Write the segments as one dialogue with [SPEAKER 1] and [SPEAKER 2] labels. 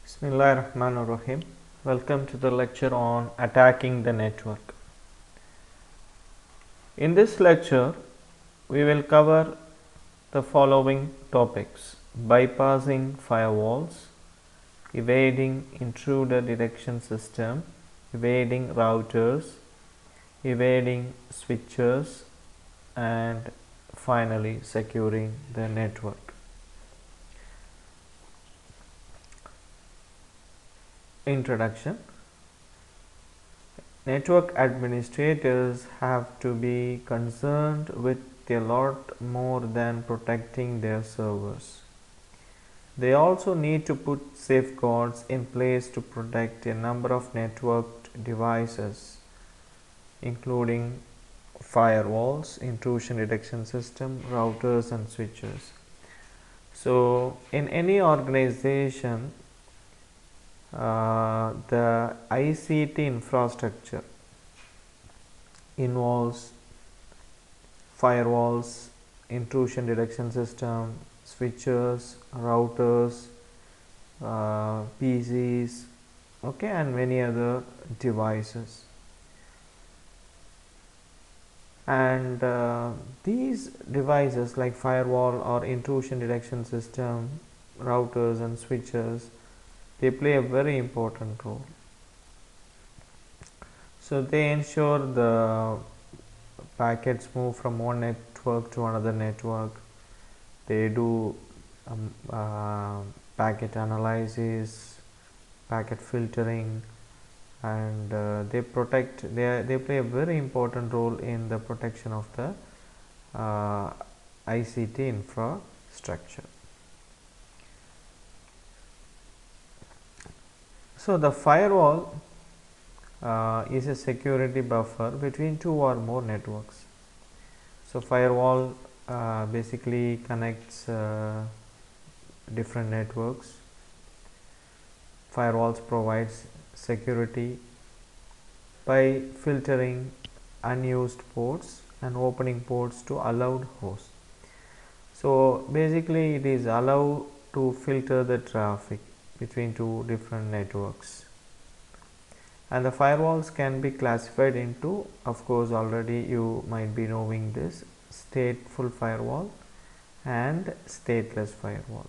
[SPEAKER 1] Bismillahirrahmanirrahim. Welcome to the lecture on attacking the network. In this lecture, we will cover the following topics: bypassing firewalls, evading intruder detection system, evading routers, evading switches, and finally securing the network. Introduction. Network administrators have to be concerned with a lot more than protecting their servers. They also need to put safeguards in place to protect a number of networked devices, including firewalls, intrusion detection system, routers and switches. So in any organization, the ICT infrastructure involves firewalls, intrusion detection system, switches, routers, PCs, okay, and many other devices. And these devices like firewall or intrusion detection system, routers and switches, they play a very important role. So they ensure the packets move from one network to another network. They do packet analysis, packet filtering, and they play a very important role in the protection of the ICT infrastructure. So the firewall is a security buffer between two or more networks. So firewall basically connects different networks. Firewalls provides security by filtering unused ports and opening ports to allowed hosts. So basically it is allowed to filter the traffic between two different networks. And the firewalls can be classified into, of course already you might be knowing this, stateful firewall and stateless firewall.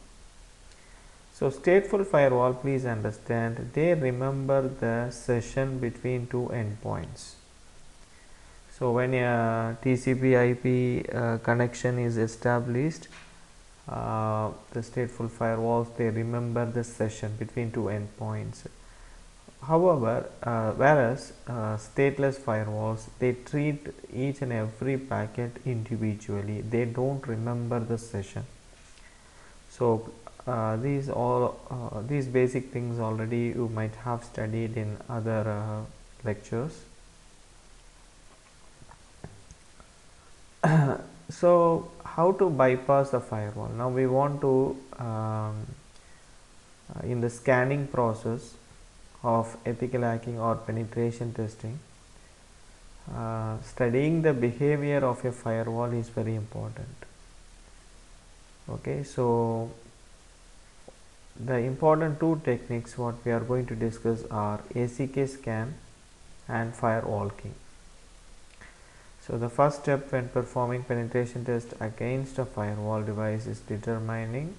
[SPEAKER 1] So stateful firewall, please understand, they remember the session between two endpoints. So when a TCP IP connection is established, the stateful firewalls, they remember the session between two endpoints. However, whereas stateless firewalls, they treat each and every packet individually. They don't remember the session. So these basic things already you might have studied in other lectures. So how to bypass the firewall? Now we want to in the scanning process of ethical hacking or penetration testing, studying the behavior of a firewall is very important. Okay, so the important two techniques what we are going to discuss are ACK scan and firewalking. So the first step when performing penetration test against a firewall device is determining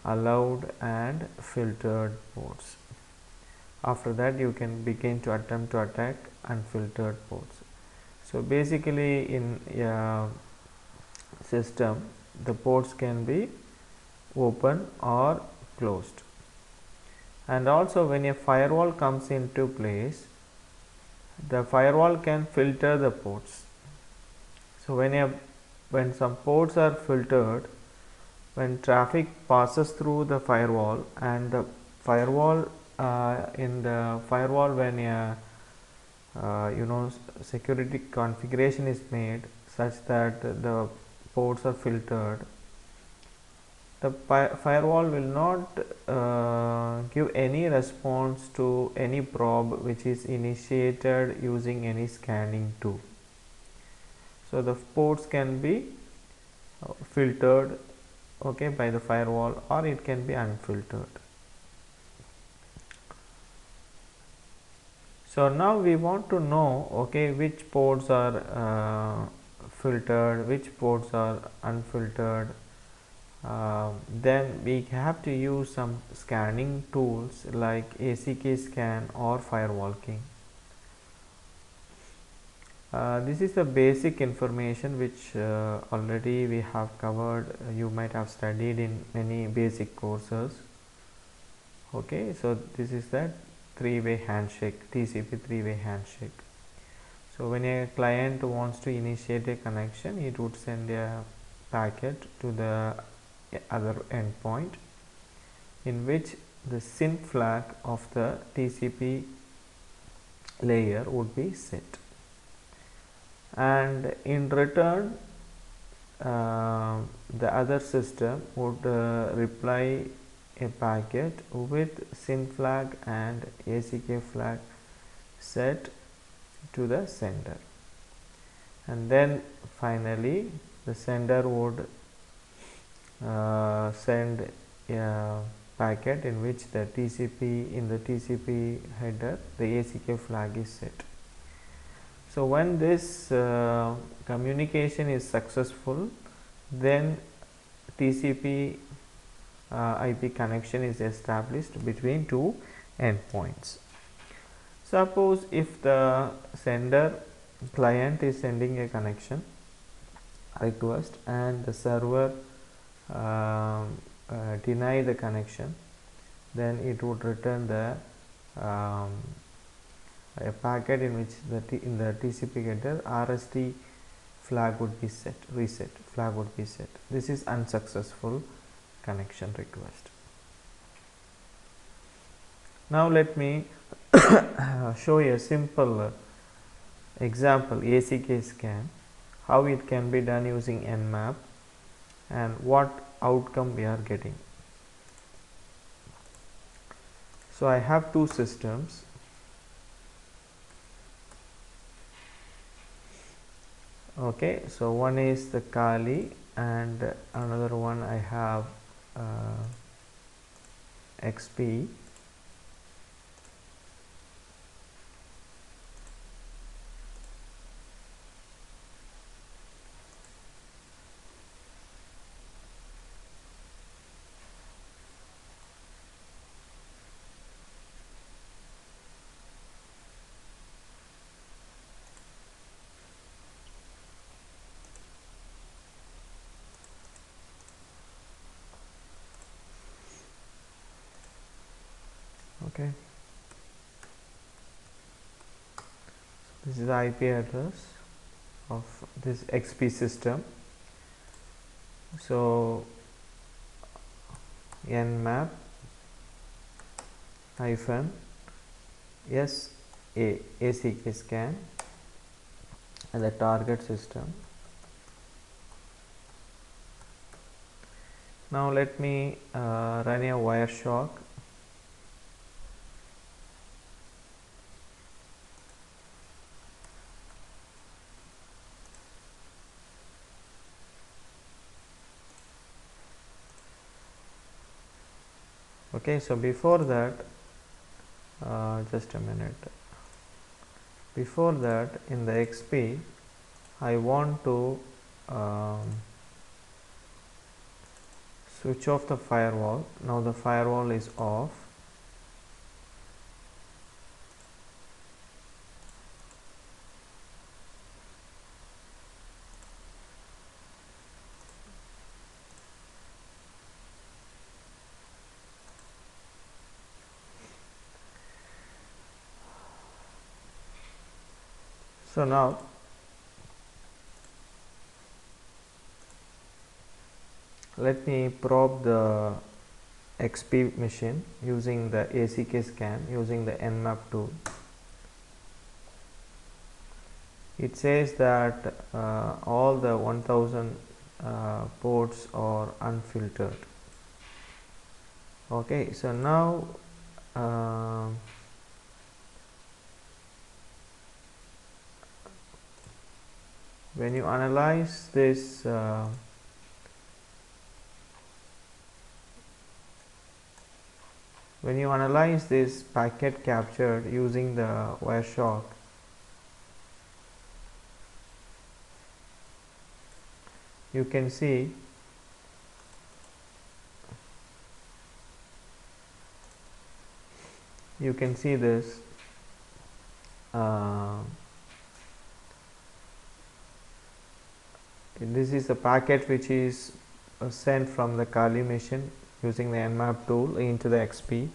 [SPEAKER 1] allowed and filtered ports. After that you can begin to attempt to attack unfiltered ports. So basically in a system the ports can be open or closed, and also when a firewall comes into place, the firewall can filter the ports. So when some ports are filtered, when traffic passes through the firewall, and the firewall in the firewall, when a security configuration is made such that the ports are filtered, the firewall will not give any response to any probe which is initiated using any scanning tool. So the ports can be filtered, okay, by the firewall, or it can be unfiltered. So now we want to know, okay, which ports are filtered, which ports are unfiltered. Then we have to use some scanning tools like ACK scan or firewall king. This is the basic information which already we have covered. You might have studied in many basic courses. Okay, so this is that three-way handshake, TCP three-way handshake. So when a client wants to initiate a connection, it would send a packet to the other endpoint, in which the SYN flag of the TCP layer would be set, and in return the other system would reply a packet with SYN flag and ACK flag set to the sender, and then finally the sender would send a packet in which the TCP header the ACK flag is set. So when this communication is successful, then TCP IP connection is established between two endpoints. Suppose if the sender client is sending a connection request and the server deny the connection, then it would return the a packet in which in the TCP header RST flag would be set, reset flag would be set. This is unsuccessful connection request. Now let me show you a simple example ACK scan, how it can be done using Nmap and what outcome we are getting. So I have two systems. Okay, so one is the Kali and another one I have XP. Okay, this is the IP address of this XP system. So Nmap hyphen ACK scan and the target system. Now let me run a Wireshark. Okay, so before that, just a minute. Before that, in the XP, I want to switch off the firewall. Now the firewall is off. So now let me probe the XP machine using the ACK scan using the Nmap tool. It says that all the 1000 ports are unfiltered. Okay, so now when you analyze this When you analyze this packet captured using the Wireshark, you can see this this is a packet which is sent from the Kali machine using the Nmap tool into the XP.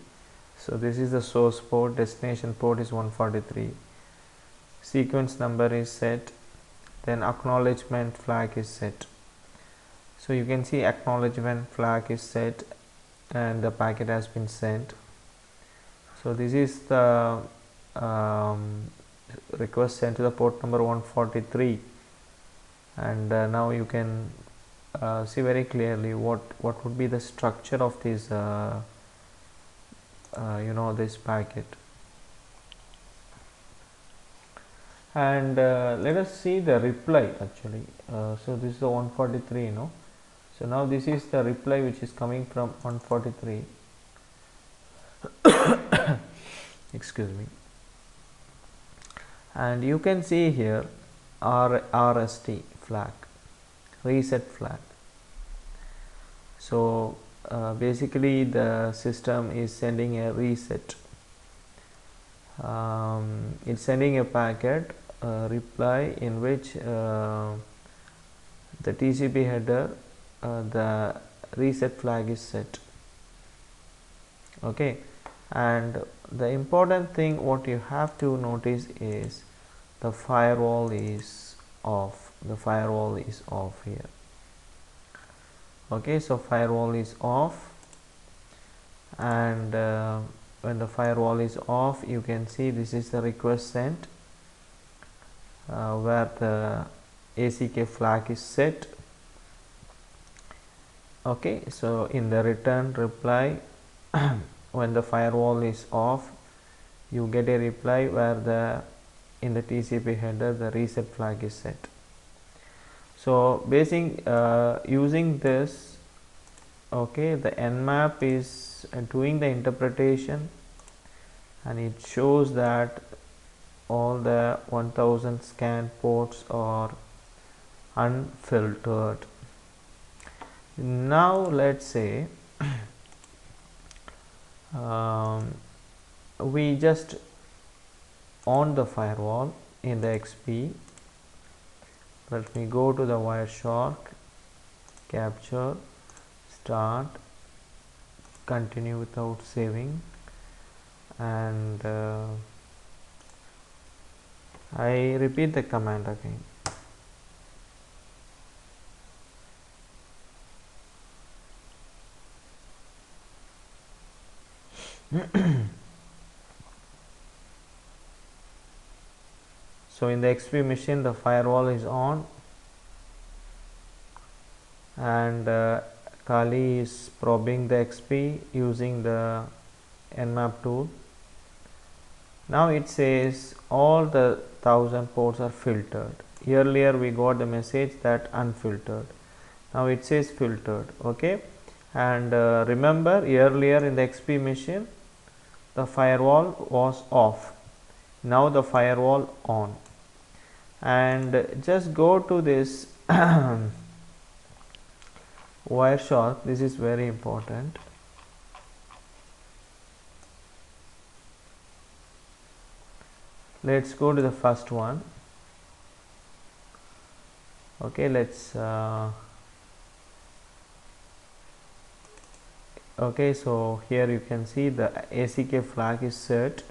[SPEAKER 1] So this is the source port, destination port is 143, sequence number is set, then acknowledgement flag is set. So you can see acknowledgement flag is set and the packet has been sent. So this is the request sent to the port number 143, and now you can see very clearly what would be the structure of this this packet. And let us see the reply actually. So this is the 143, so now this is the reply which is coming from 143. Excuse me. And you can see here RST flag, reset flag. So basically the system is sending a reset. It's sending a packet reply in which the TCP header, the reset flag is set. Okay, and the important thing what you have to notice is the firewall is off. The firewall is off here. Okay, so firewall is off, and when the firewall is off, you can see this is the request sent where the ACK flag is set. Okay, so in the return reply when the firewall is off, you get a reply where in the TCP header the reset flag is set. So using this, okay, the Nmap is doing the interpretation, and it shows that all the 1000 scan ports are unfiltered. Now let's say we just on the firewall in the XP. Let me go to the Wireshark, capture, start, continue without saving, and I repeat the command again. So in the XP machine the firewall is on, and Kali is probing the XP using the Nmap tool. Now it says all the 1000 ports are filtered. Earlier we got the message that unfiltered. Now it says filtered. Okay, and remember earlier in the XP machine the firewall was off. Now the firewall on. And just go to this Wireshark. This is very important. Let's go to the first one. Okay, let's okay, so here you can see the ACK flag is set,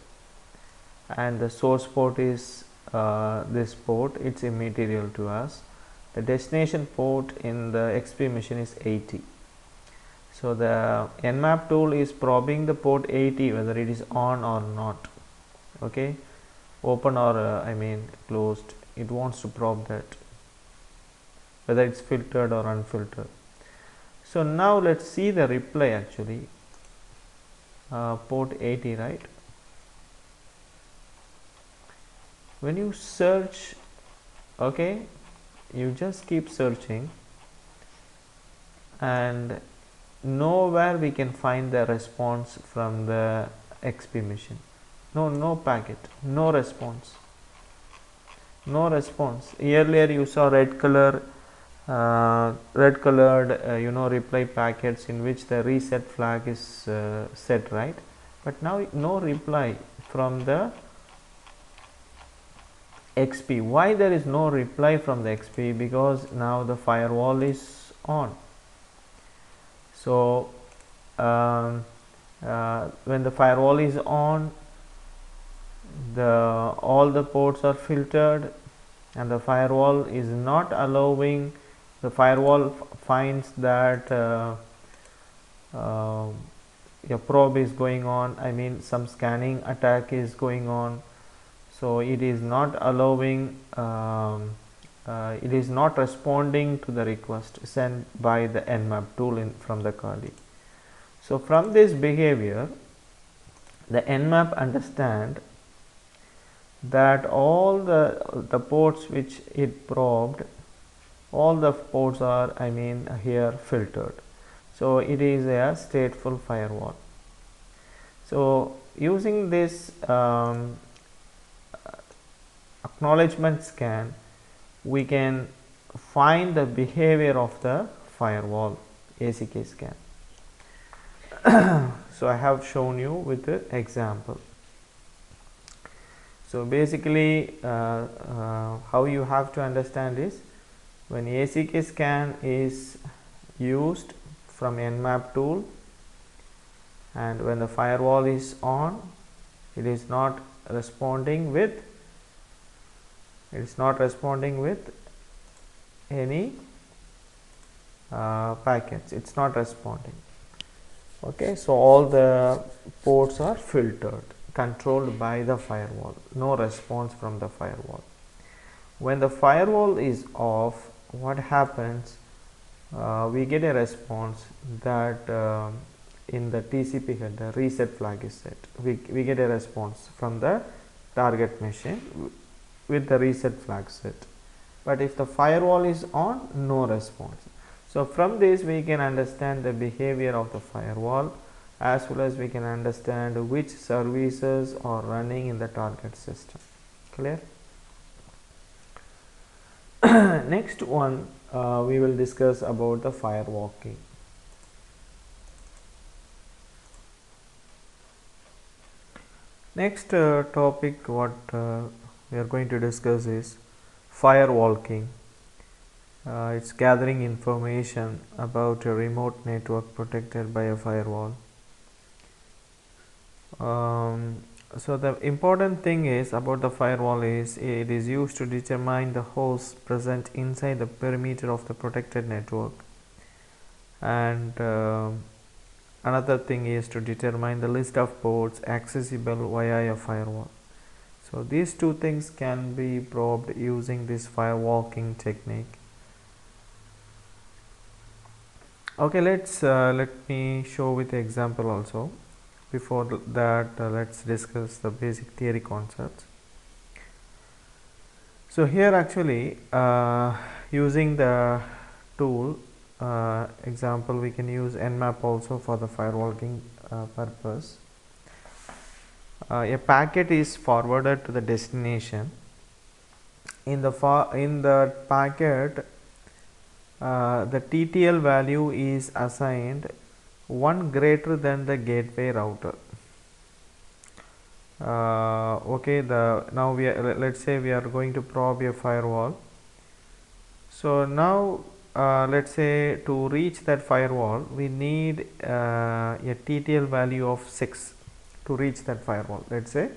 [SPEAKER 1] and the source port is this port. It's immaterial to us. The destination port in the XP machine is 80. So the Nmap tool is probing the port 80 whether it is on or not. Okay, open or I mean closed. It wants to probe that whether it's filtered or unfiltered. So now let's see the reply actually. Port 80, right? When you search, okay, you just keep searching, and nowhere we can find the response from the XP machine. No packet, no response. No response. Earlier you saw red colored reply packets in which the reset flag is set, right? But now no reply from the XP. Why there is no reply from the XP? Because now the firewall is on. So when the firewall is on, all the ports are filtered, and the firewall is not allowing. The firewall finds that a probe is going on, I mean some scanning attack is going on, so it is not allowing, it is not responding to the request sent by the Nmap tool from the Kali. So from this behavior, the Nmap understand that all the ports which it probed, all the ports are, I mean, here filtered. So it is a stateful firewall. So using this acknowledgement scan, we can find the behavior of the firewall ACK scan. So I have shown you with the example. So basically how you have to understand is, when ACK scan is used from Nmap tool, and when the firewall is on, it is not responding with any packets. It's not responding. Okay, so all the ports are filtered, controlled by the firewall. No response from the firewall. When the firewall is off, what happens? We get a response that in the TCP header reset flag is set. We get a response from the target machine with the reset flag set. But if the firewall is on, no response. So from this we can understand the behavior of the firewall, as well as we can understand which services are running in the target system. Clear? Next one, we will discuss about the firewalking. Next topic what we are going to discuss is firewalking. It's gathering information about a remote network protected by a firewall. So the important thing is about the firewall is, it is used to determine the hosts present inside the perimeter of the protected network, and another thing is to determine the list of ports accessible via a firewall. So these two things can be probed using this firewalking technique. Okay, let me show with the example also. Before that, let's discuss the basic theory concepts. So here actually using the tool example, we can use Nmap also for the firewalking purpose. A packet is forwarded to the destination. In the packet, the TTL value is assigned 1 greater than the gateway router. Okay, now let's say we are going to probe a firewall. So now let's say to reach that firewall, we need a TTL value of 6 to reach that firewall. Let's say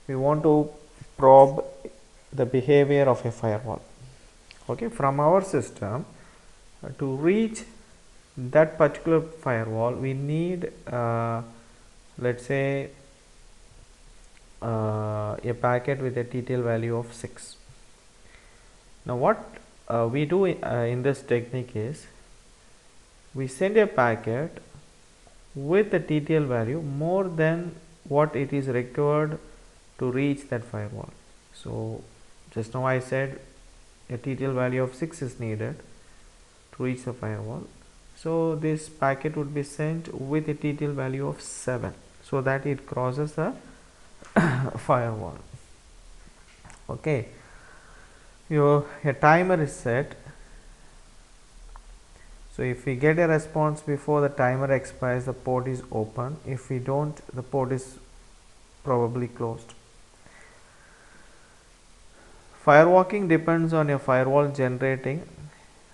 [SPEAKER 1] we want to probe the behavior of a firewall. Okay, from our system to reach that particular firewall, we need let's say a packet with a TTL value of 6. Now what we do in this technique is, we send a packet with a TTL value more than what it is required to reach that firewall. So just now I said a TTL value of 6 is needed to reach the firewall. So this packet would be sent with a TTL value of 7 so that it crosses the firewall. Okay, a timer is set. So if we get a response before the timer expires, the port is open. If we don't, the port is probably closed. Firewalking depends on your firewall generating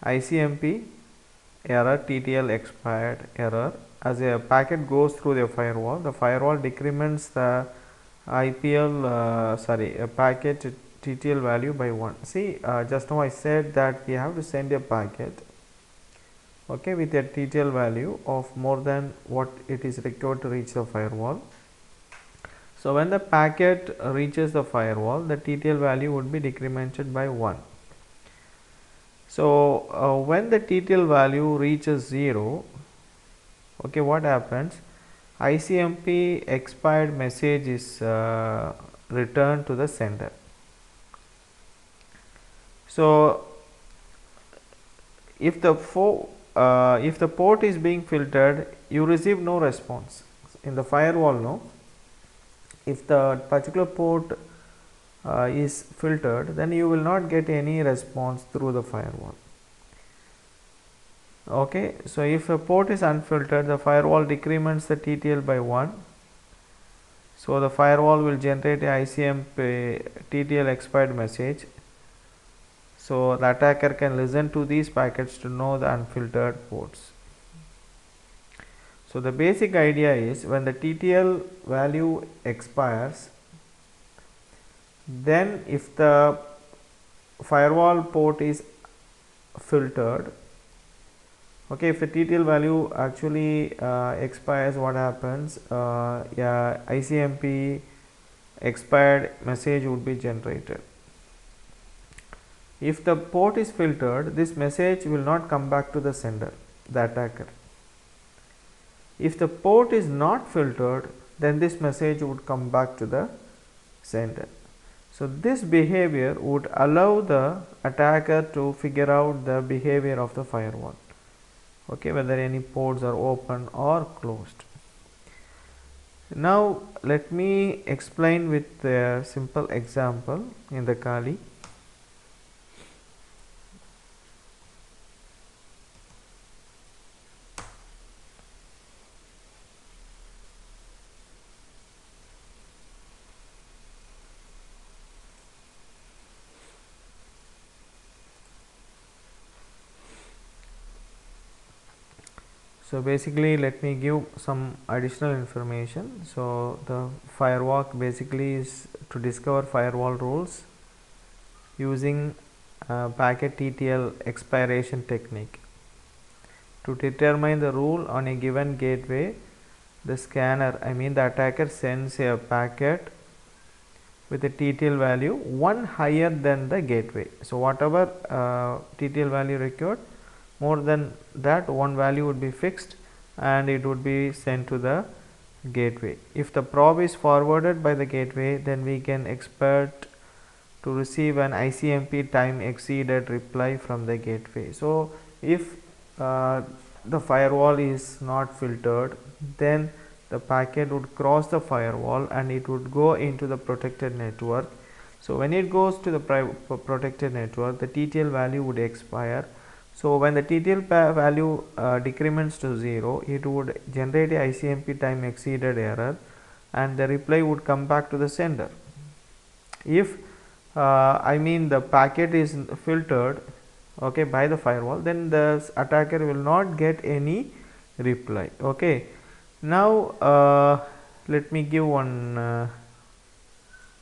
[SPEAKER 1] ICMP error, TTL expired error. As a packet goes through the firewall decrements the packet TTL value by 1. See, just now I said that we have to send a packet, okay, with a TTL value of more than what it is required to reach the firewall. So when the packet reaches the firewall, the TTL value would be decremented by 1. So when the TTL value reaches 0, okay, what happens? ICMP expired message is returned to the sender. So if the port is being filtered, you receive no response in the firewall. No, if the particular port is filtered, then you will not get any response through the firewall. Okay, so if a port is unfiltered, the firewall decrements the TTL by 1. So the firewall will generate a ICMP TTL expired message. So the attacker can listen to these packets to know the unfiltered ports. So the basic idea is, when the TTL value expires, then if the firewall port is filtered, okay, if the TTL value actually expires, what happens? ICMP expired message would be generated. If the port is filtered, this message will not come back to the sender, the attacker. If the port is not filtered, then this message would come back to the sender. So this behavior would allow the attacker to figure out the behavior of the firewall, okay, whether any ports are open or closed. Now let me explain with a simple example in the Kali. So basically, let me give some additional information. So the firewalk basically is to discover firewall rules using packet TTL expiration technique. To determine the rule on a given gateway, the scanner, the attacker, sends a packet with a TTL value 1 higher than the gateway. So whatever TTL value required, more than that, one value would be fixed and it would be sent to the gateway. If the probe is forwarded by the gateway, then we can expect to receive an ICMP time exceeded reply from the gateway. So if the firewall is not filtered, then the packet would cross the firewall and it would go into the protected network. So when it goes to the protected network, the TTL value would expire. So when the TTL value decrements to 0, it would generate a ICMP time exceeded error and the reply would come back to the sender. If the packet is filtered, okay, by the firewall, then the attacker will not get any reply. Okay, now let me give one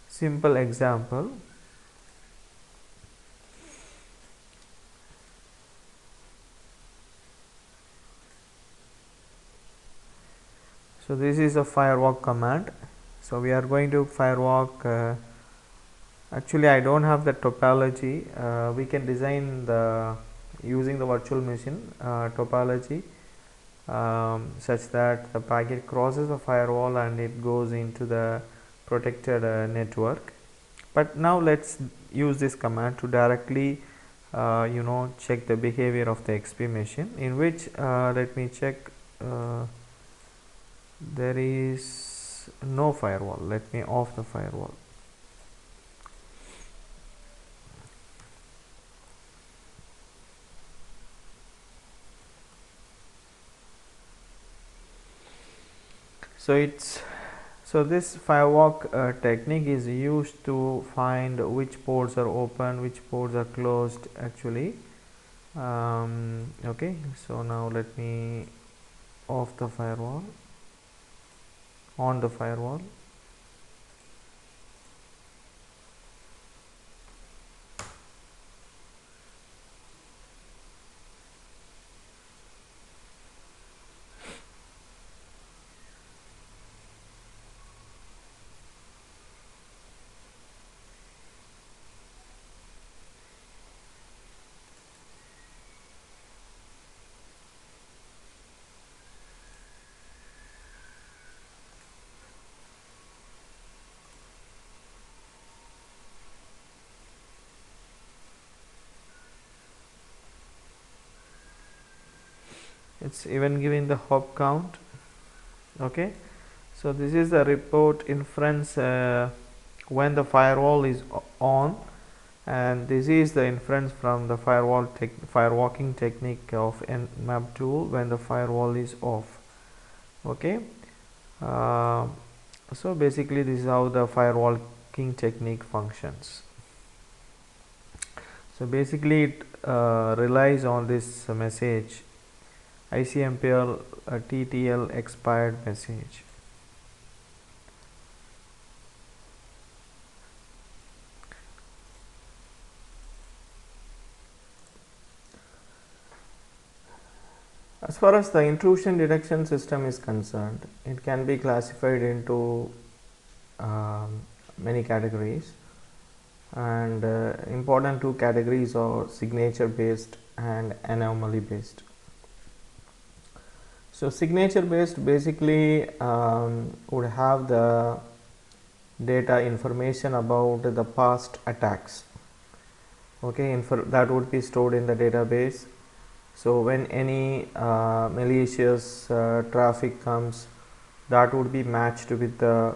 [SPEAKER 1] simple example. So this is a firewalk command. So we are going to firewalk. Actually, I don't have the topology. We can design using the virtual machine topology such that the packet crosses the firewall and it goes into the protected network. But now let's use this command to directly check the behavior of the XP machine, in which let me check, there is no firewall. Let me off the firewall. So this firewalk technique is used to find which ports are open, which ports are closed actually. Okay, so now let me off the firewall, on the firewall. It's even giving the hop count. Okay, so this is the report inference when the firewall is on, and this is the inference from the firewalking technique of Nmap tool when the firewall is off. Okay, so basically this is how the firewalking technique functions. So basically it relies on this message ICMPL TTL expired message. As far as the intrusion detection system is concerned, it can be classified into many categories, and important two categories are signature based and anomaly based. So signature based basically would have the data information about the past attacks. Okay, that would be stored in the database. So when any malicious traffic comes, that would be matched with the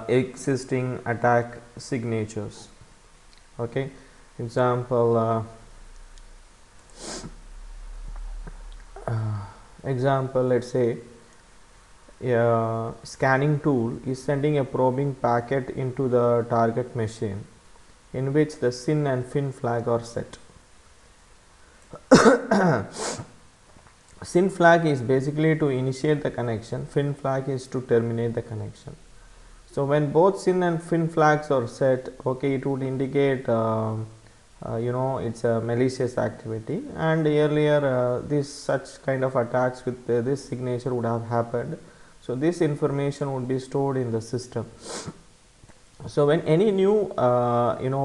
[SPEAKER 1] existing attack signatures. Okay, example, let's say a scanning tool is sending a probing packet into the target machine in which the SYN and FIN flag are set. SYN flag is basically to initiate the connection, FIN flag is to terminate the connection. So when both SYN and FIN flags are set, okay, it would indicate it's a malicious activity, and earlier this such kind of attacks with this signature would have happened. So this information would be stored in the system. So when any new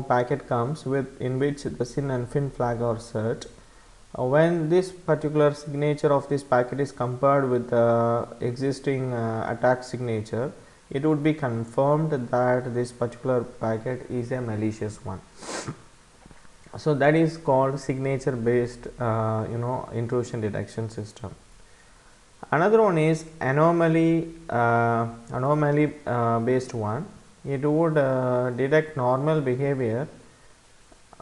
[SPEAKER 1] packet comes with in which the SYN and FIN flag are set, when this particular signature of this packet is compared with the existing attack signature, it would be confirmed that this particular packet is a malicious one. So that is called signature based intrusion detection system. Another one is anomaly based one. It would detect normal behavior,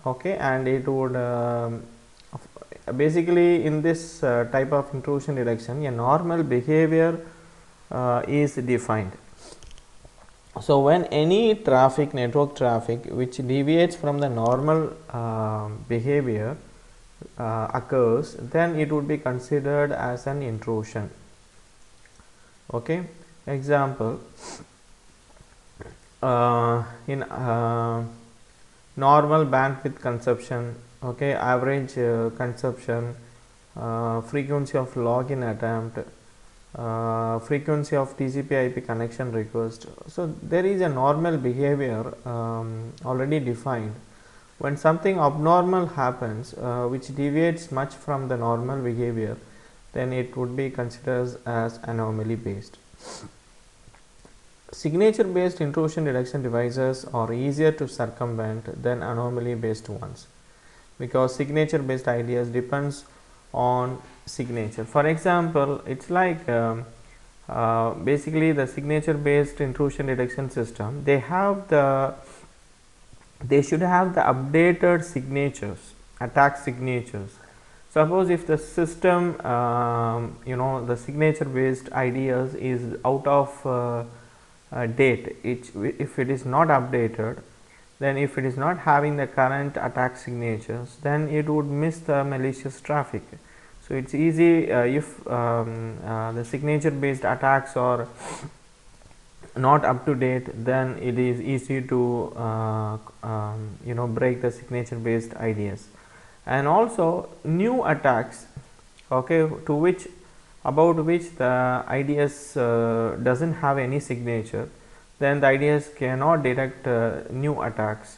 [SPEAKER 1] okay, and it would basically in this type of intrusion detection, a normal behavior is defined. So when any traffic, network traffic, which deviates from the normal behavior occurs, then it would be considered as an intrusion. Okay, example, in normal bandwidth consumption, okay, average consumption, frequency of login attempt, frequency of TCP/IP connection request. So there is a normal behavior already defined. When something abnormal happens which deviates much from the normal behavior, then it would be considered as anomaly based. Signature based intrusion detection devices are easier to circumvent than anomaly based ones. because signature based ideas depends on signature. For example, it's like basically the signature based intrusion detection system, they should have the updated signatures, attack signatures. Suppose if the system the signature based ideas is out of date, if it is not updated, then if it is not having the current attack signatures, then it would miss the malicious traffic. So it's easy if the signature based attacks are not up to date, then it is easy to break the signature based ideas. And also new attacks, okay, to which about which the IDS doesn't have any signature, then the IDS cannot detect new attacks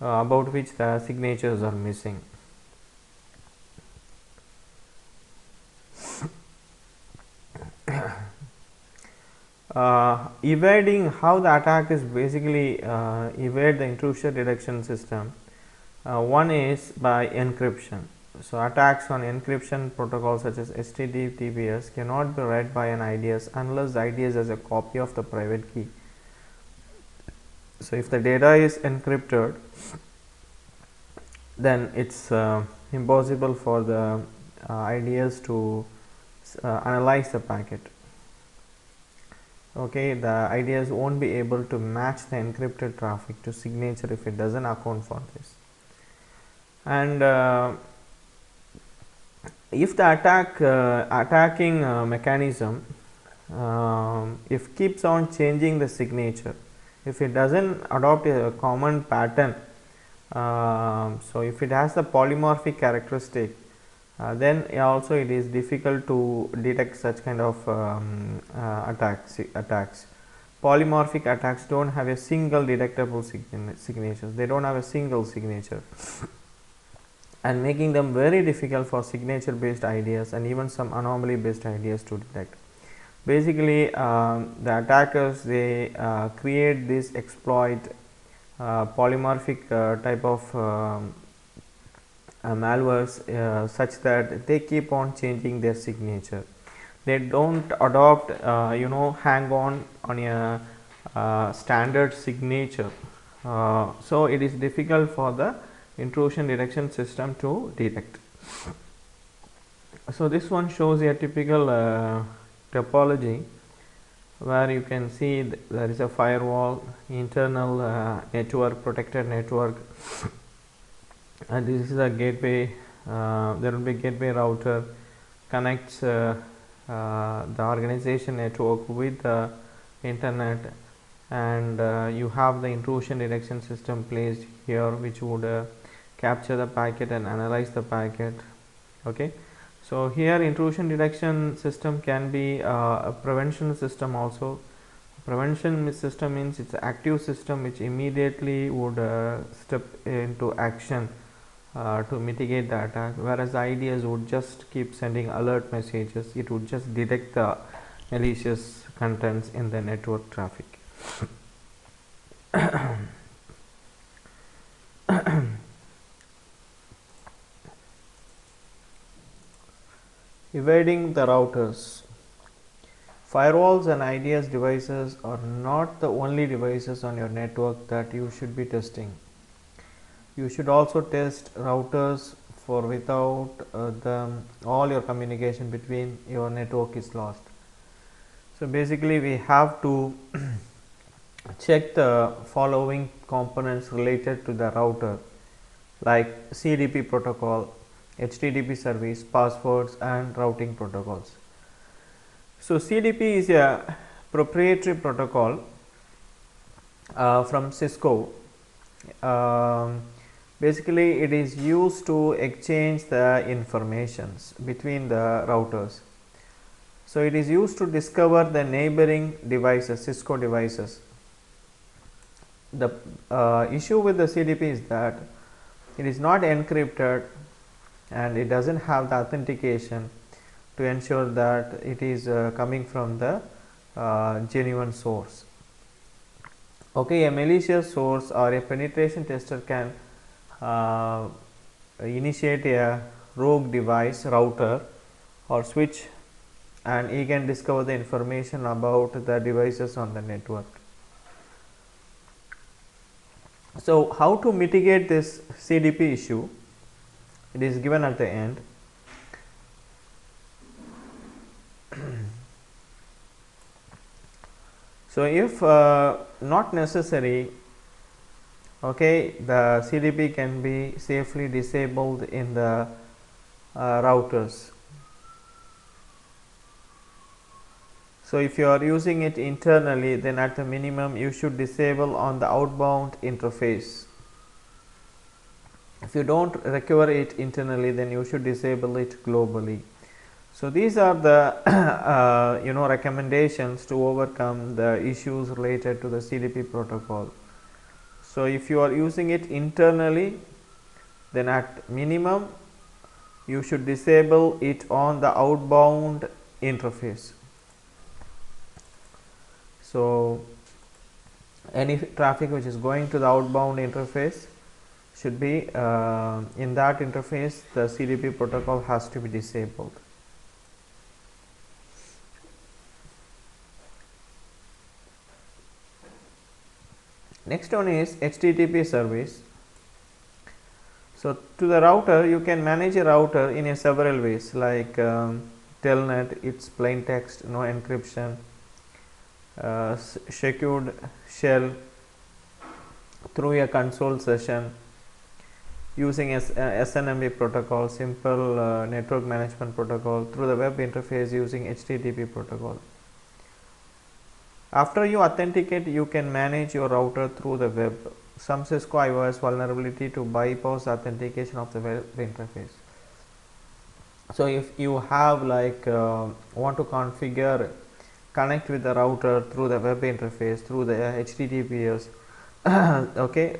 [SPEAKER 1] about which the signatures are missing. Evading, how the attack is basically evade the intrusion detection system. One is by encryption. So attacks on encryption protocols such as HTTPS cannot be read by an IDS unless the IDS has a copy of the private key. So if the data is encrypted, then it's impossible for the IDS to analyze the packet. Okay, the IDS won't be able to match the encrypted traffic to signature if it doesn't account for this. And if the attacking mechanism if keeps on changing the signature, if it doesn't adopt a common pattern, so if it has the polymorphic characteristic, then also it is difficult to detect such kind of attacks. Polymorphic attacks don't have a single detectable signature, they don't have a single signature, and making them very difficult for signature based IDS and even some anomaly based IDS to detect. Basically the attackers, they create this exploit polymorphic type of malwares such that they keep on changing their signature. They don't adopt hang on a standard signature, so it is difficult for the intrusion detection system to detect. So this one shows a typical topology where you can see there is a firewall, internal network, protected network, and this is a gateway. There will be gateway router connects the organization network with the internet, and you have the intrusion detection system placed here, which would capture the packet and analyze the packet. Okay, so here intrusion detection system can be a prevention system also. Prevention system means it's an active system which immediately would step into action to mitigate the attack, whereas the IDS would just keep sending alert messages. It would just detect the malicious contents in the network traffic. Evading the routers. Firewalls and IDS devices are not the only devices on your network that you should be testing. You should also test routers, for without them all your communication between your network is lost. So basically we have to check the following components related to the router, like CDP protocol, HTTP service, passwords, and routing protocols. So CDP is a proprietary protocol from Cisco. Basically it is used to exchange the informations between the routers. So it is used to discover the neighboring devices, Cisco devices. The issue with the CDP is that it is not encrypted and it doesn't have the authentication to ensure that it is coming from the genuine source. Okay, a malicious source or a penetration tester can initiate a rogue device, router or switch, and he can discover the information about the devices on the network. So, how to mitigate this CDP issue? It is given at the end. So, if not necessary, okay, the CDP can be safely disabled in the routers. So, if you are using it internally, then at the minimum you should disable on the outbound interface. If you don't require it internally, then you should disable it globally. So, these are the recommendations to overcome the issues related to the CDP protocol. So, if you are using it internally, then at minimum you should disable it on the outbound interface. So, any traffic which is going to the outbound interface should be in that interface, the CDP protocol has to be disabled. Next one is HTTP service. So, to the router, you can manage a router in a several ways, like telnet, it's plain text, no encryption, secured shell through a console session, using SNMP protocol, simple network management protocol, through the web interface using HTTP protocol. After you authenticate, you can manage your router through the web. Some Cisco IOS vulnerability to bypass authentication of the web interface. So, if you have like want to configure connect with the router through the web interface through the HTTPS, okay,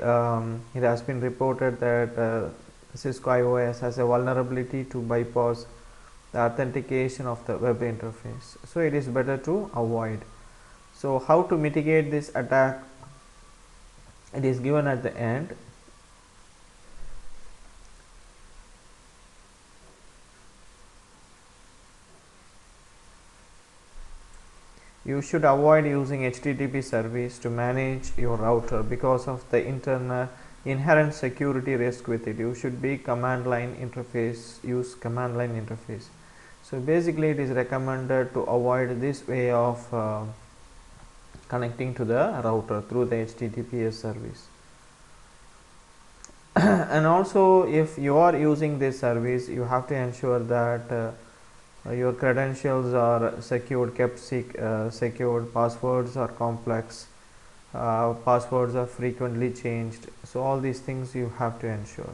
[SPEAKER 1] it has been reported that Cisco IOS has a vulnerability to bypass the authentication of the web interface. So, it is better to avoid. So, how to mitigate this attack? It is given at the end. You should avoid using HTTP service to manage your router because of the inherent security risk with it. You should be command line interface, use command line interface. So, basically it is recommended to avoid this way of connecting to the router through the HTTPS service. And also, if you are using this service, you have to ensure that your credentials are secured, kept secured, passwords are complex, passwords are frequently changed. So, all these things you have to ensure.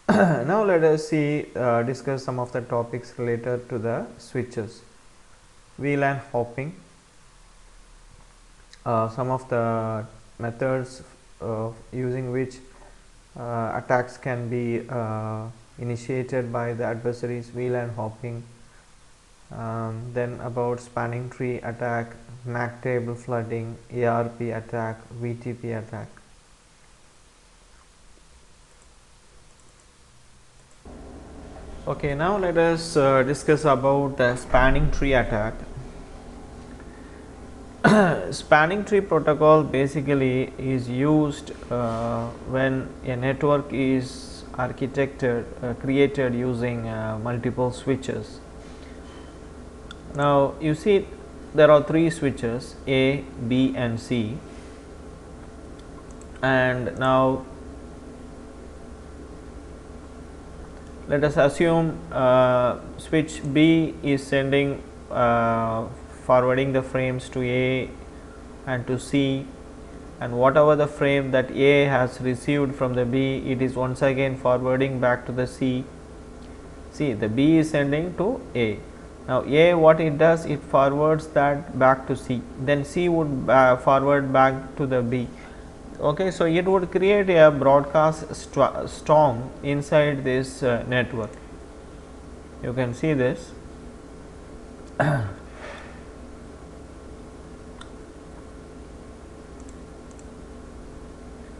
[SPEAKER 1] Now, let us discuss some of the topics related to the switches. VLAN hopping, some of the methods using which attacks can be initiated by the adversaries, VLAN hopping, then about spanning tree attack, MAC table flooding, ARP attack, VTP attack. Okay, now let us discuss about the spanning tree attack. Spanning tree protocol basically is used when a network is architected, created using multiple switches. Now, you see there are three switches A, B and C, and now let us assume switch B is sending forwarding the frames to A and to C, and whatever the frame that A has received from the B, it is once again forwarding back to the C. See, the B is sending to A. Now, A, what it does, it forwards that back to C, then C would forward back to the B. Okay, so it would create a broadcast storm inside this network. You can see this.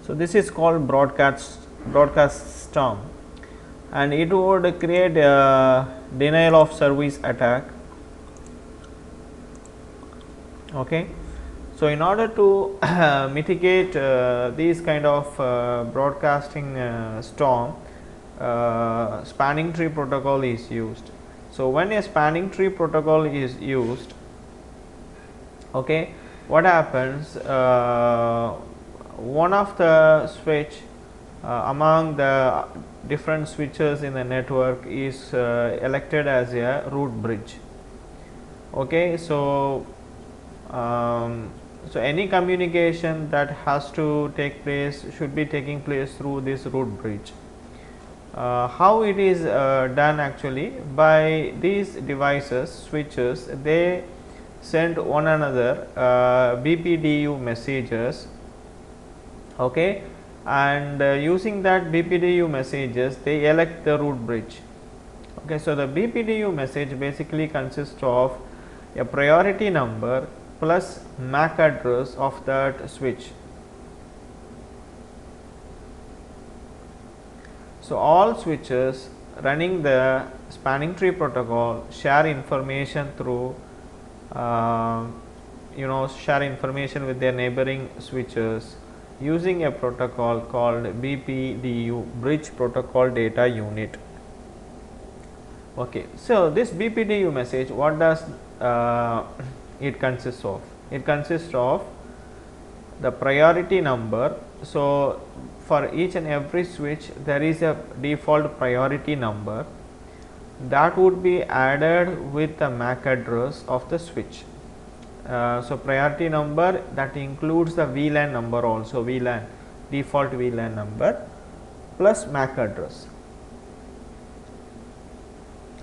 [SPEAKER 1] So, this is called broadcast storm, and it would create a denial of service attack. Okay. So, in order to mitigate these kind of broadcasting storm, spanning tree protocol is used. So, when a spanning tree protocol is used, okay, what happens, one of the switch among the different switches in the network is elected as a root bridge. Okay. So, so any communication that has to take place should be taking place through this root bridge. How it is done? Actually, by these devices, switches, they send one another BPDU messages, okay, and using that BPDU messages, they elect the root bridge. Okay. So, the BPDU message basically consists of a priority number plus MAC address of that switch. So, all switches running the spanning tree protocol share information through share information with their neighboring switches using a protocol called BPDU, Bridge Protocol Data Unit. Okay. So, this BPDU message, what does it consists of? It consists of the priority number. So, for each and every switch there is a default priority number that would be added with the MAC address of the switch. So, priority number that includes the VLAN number also, VLAN, default VLAN number plus MAC address.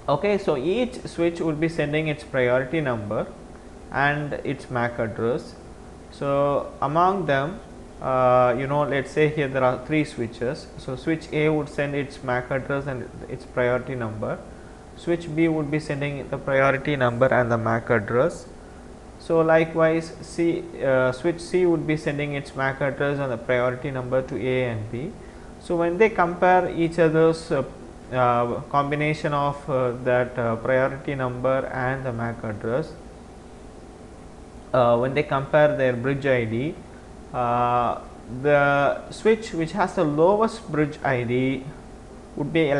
[SPEAKER 1] Okay. So, each switch would be sending its priority number and its MAC address. So, among them, let us say here there are 3 switches. So, switch A would send its MAC address and its priority number, switch B would be sending the priority number and the MAC address. So, likewise switch C would be sending its MAC address and the priority number to A and B. So, when they compare each other's combination of that priority number and the MAC address, when they compare their bridge ID, the switch which has the lowest bridge ID would be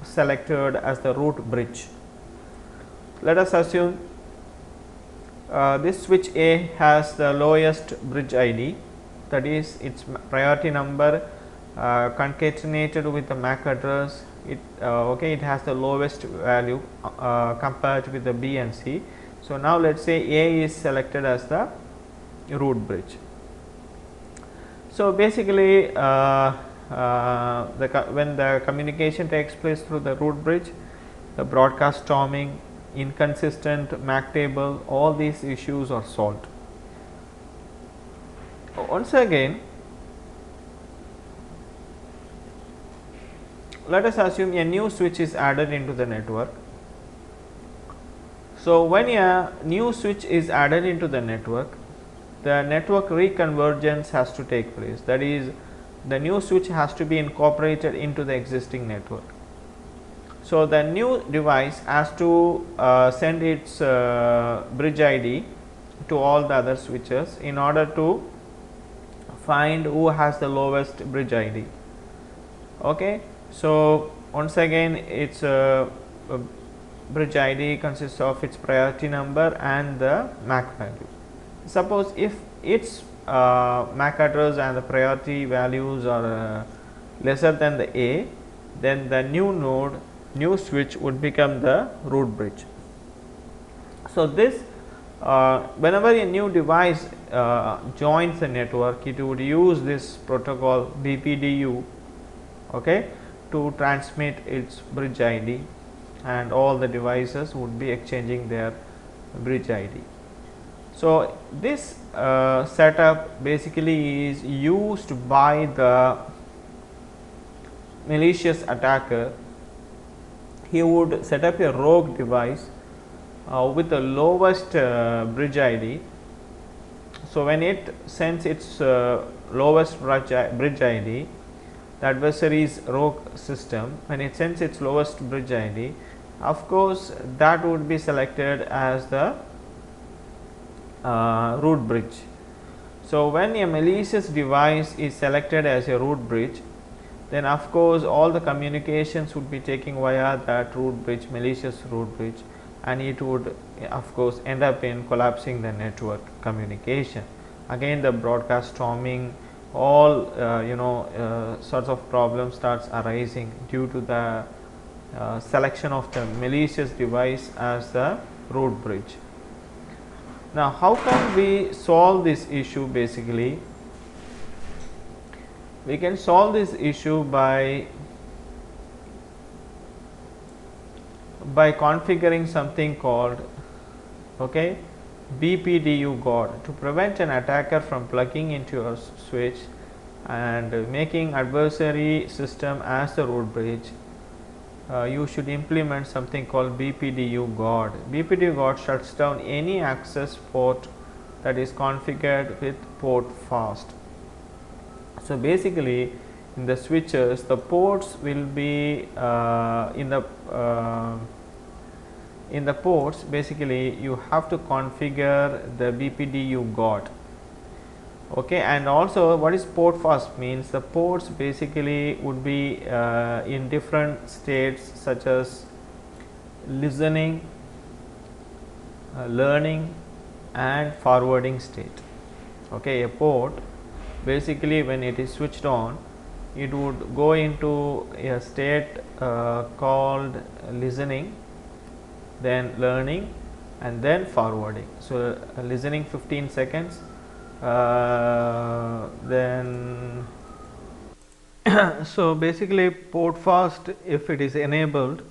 [SPEAKER 1] selected as the root bridge. Let us assume this switch A has the lowest bridge ID, that is its priority number concatenated with the MAC address. It has the lowest value compared with the B and C. So, now let us say A is selected as the root bridge. So, basically when the communication takes place through the root bridge, the broadcast storming, inconsistent MAC table, all these issues are solved. Once again, let us assume a new switch is added into the network. So, when a new switch is added into the network reconvergence has to take place, that is, the new switch has to be incorporated into the existing network. So, the new device has to send its bridge ID to all the other switches in order to find who has the lowest bridge ID. Okay. So, once again its bridge ID consists of its priority number and the MAC value. Suppose if its MAC address and the priority values are lesser than the A, then the new switch would become the root bridge. So, this whenever a new device joins the network, it would use this protocol BPDU, okay, to transmit its bridge ID, and all the devices would be exchanging their bridge ID. So, this setup basically is used by the malicious attacker. He would set up a rogue device with the lowest bridge ID. So when it sends its lowest bridge ID, the adversary's rogue system, when it sends its lowest bridge ID, of course that would be selected as the root bridge. So when a malicious device is selected as a root bridge, then of course all the communications would be taking via that root bridge, malicious root bridge, and it would of course end up in collapsing the network communication. Again the broadcast storming, all sorts of problems starts arising due to the selection of the malicious device as the root bridge. Now how can we solve this issue? Basically we can solve this issue by configuring something called BPDU guard to prevent an attacker from plugging into a switch and making adversary system as the root bridge. You should implement something called BPDU guard. BPDU guard shuts down any access port that is configured with port fast. So basically in the switches, the ports will be in the ports, basically you have to configure the BPDU guard. Okay, and also what is port fast means, the ports basically would be in different states such as listening, learning and forwarding state. Okay, a port basically when it is switched on, it would go into a state called listening, then learning and then forwarding. So listening 15 seconds, then so basically port fast, if it is enabled,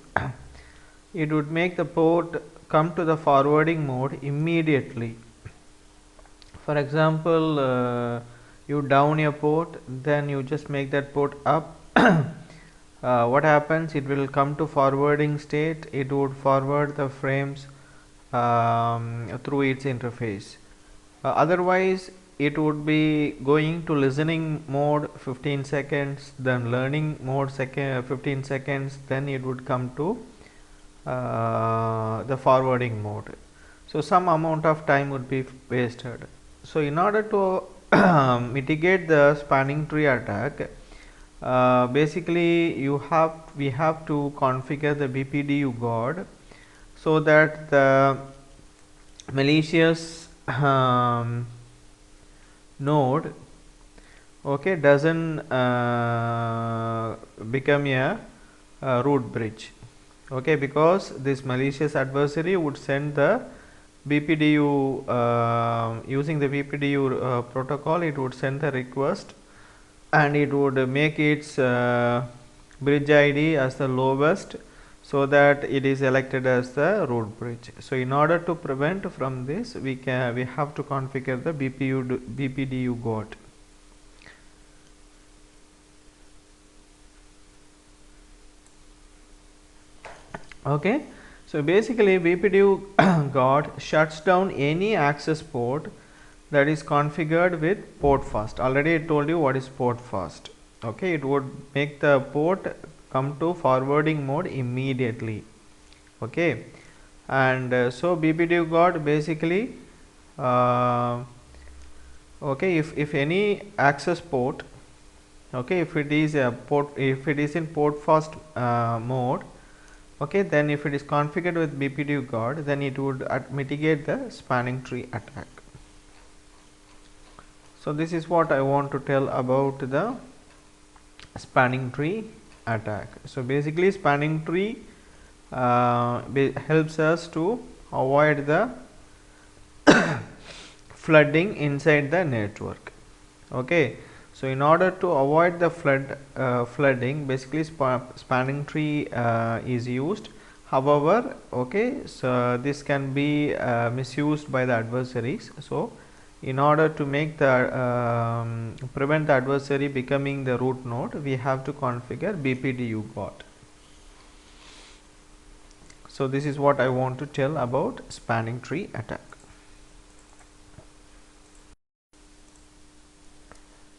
[SPEAKER 1] it would make the port come to the forwarding mode immediately. For example, you down a port, then you just make that port up. What happens, it will come to forwarding state, it would forward the frames through its interface. Otherwise it would be going to listening mode 15 seconds, then learning mode 15 seconds, then it would come to the forwarding mode. So some amount of time would be wasted. So in order to mitigate the spanning tree attack, basically we have to configure the BPDU guard so that the malicious node doesn't become a root bridge, because this malicious adversary would send the BPDU using the BPDU protocol. It would send the request and it would make its bridge ID as the lowest, so that it is elected as the root bridge. So in order to prevent from this, we have to configure the BPDU guard. Okay, so basically BPDU guard shuts down any access port that is configured with port fast. Already I told you what is port fast. Okay, it would make the port come to forwarding mode immediately. Okay, and so BPDU guard basically if any access port, if it is a port, if it is in port fast mode, then if it is configured with BPDU guard, then it would mitigate the spanning tree attack. So this is what I want to tell about the spanning tree attack. So basically spanning tree helps us to avoid the flooding inside the network. Okay, so in order to avoid the flooding, basically spanning tree is used. However, so this can be misused by the adversaries. So in order to make the prevent the adversary becoming the root node, we have to configure BPDU guard. So this is what I want to tell about spanning tree attack.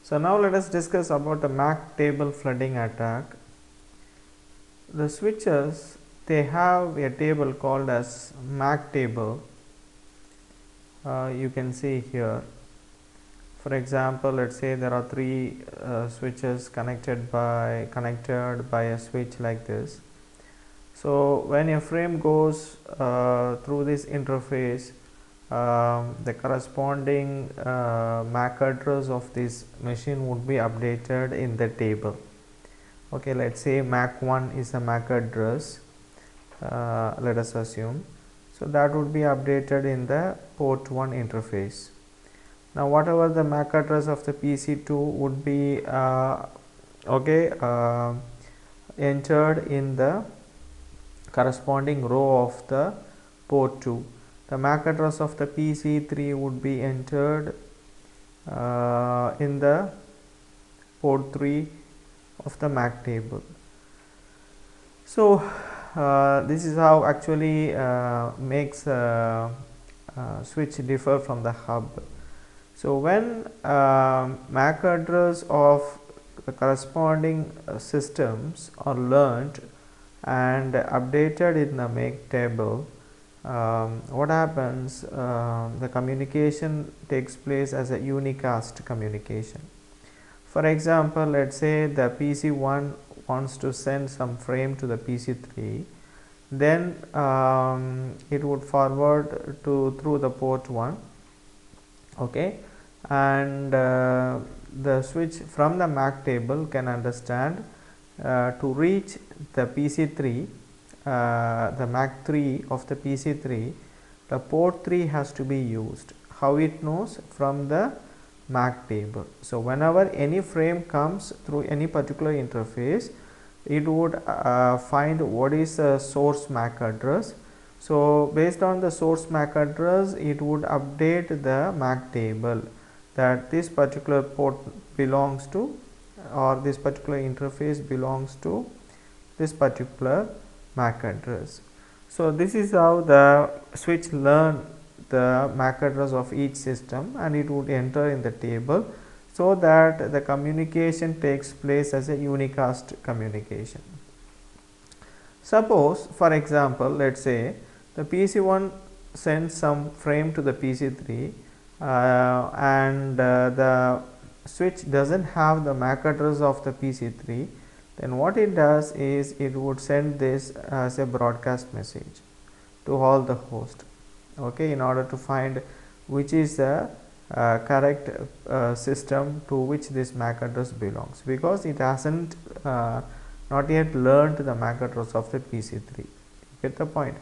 [SPEAKER 1] So now let us discuss about the MAC table flooding attack. The switches, they have a table called as MAC table. You can see here. For example, let's say there are three switches connected by a switch like this. So when a frame goes through this interface, the corresponding MAC address of this machine would be updated in the table. Okay, let's say MAC1 is a MAC address, let us assume. So that would be updated in the port 1 interface. Now whatever the MAC address of the PC2 would be entered in the corresponding row of the port 2. The MAC address of the PC3 would be entered in the port 3 of the MAC table. So this is how actually makes switch differ from the hub. So when MAC address of the corresponding systems are learned and updated in the MAC table, what happens, the communication takes place as a unicast communication. For example, let's say the PC1 wants to send some frame to the PC3, then it would forward through the port 1, okay, and the switch from the MAC table can understand to reach the PC3, the MAC 3 of the PC3, the port 3 has to be used. How it knows? From the MAC table. So whenever any frame comes through any particular interface, it would find what is the source MAC address. So based on the source MAC address, it would update the MAC table that this particular port belongs to, or this particular interface belongs to this particular MAC address. So this is how the switch learn the MAC address of each system, and it would enter in the table, so that the communication takes place as a unicast communication. Suppose, for example, let's say the PC1 sends some frame to the PC3 and the switch doesn't have the MAC address of the PC3, then what it does is it would send this as a broadcast message to all the host, okay, in order to find which is the correct system to which this MAC address belongs, because it hasn't not yet learned the MAC address of the PC3. Get the point?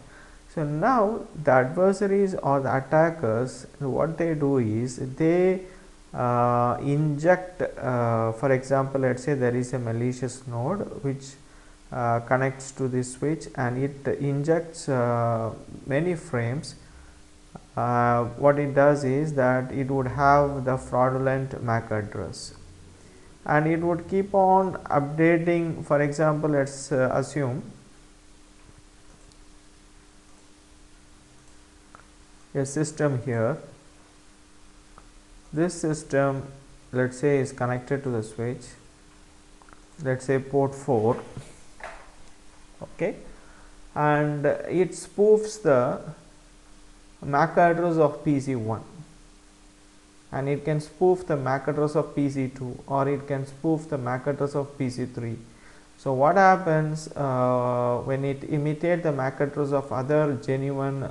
[SPEAKER 1] So now the adversaries or the attackers, what they do is they inject, for example, let's say there is a malicious node which connects to this switch, and it injects many frames. What it does is that it would have the fraudulent MAC address, and it would keep on updating. For example, let's assume a system here. This system, let's say, is connected to the switch, let's say port 4, okay, and it spoofs the MAC address of PC1, and it can spoof the MAC address of PC2, or it can spoof the MAC address of PC3. So what happens when it imitates the MAC address of other genuine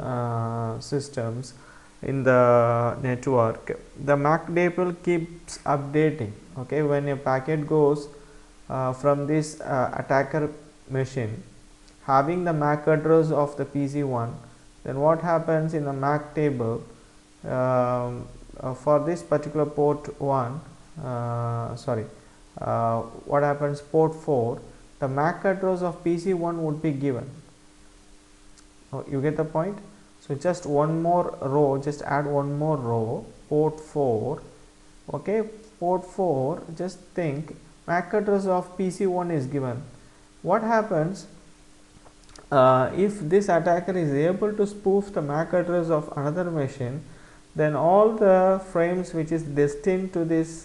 [SPEAKER 1] systems in the network? The MAC table keeps updating, okay. When a packet goes from this attacker machine having the MAC address of the PC1, then what happens in the MAC table, for this particular port 1, what happens, port 4, the MAC address of PC1 would be given. You get the point? So just one more row, just add one more row, port 4, okay, port 4, just think MAC address of PC1 is given. What happens if this attacker is able to spoof the MAC address of another machine? Then all the frames which is destined to this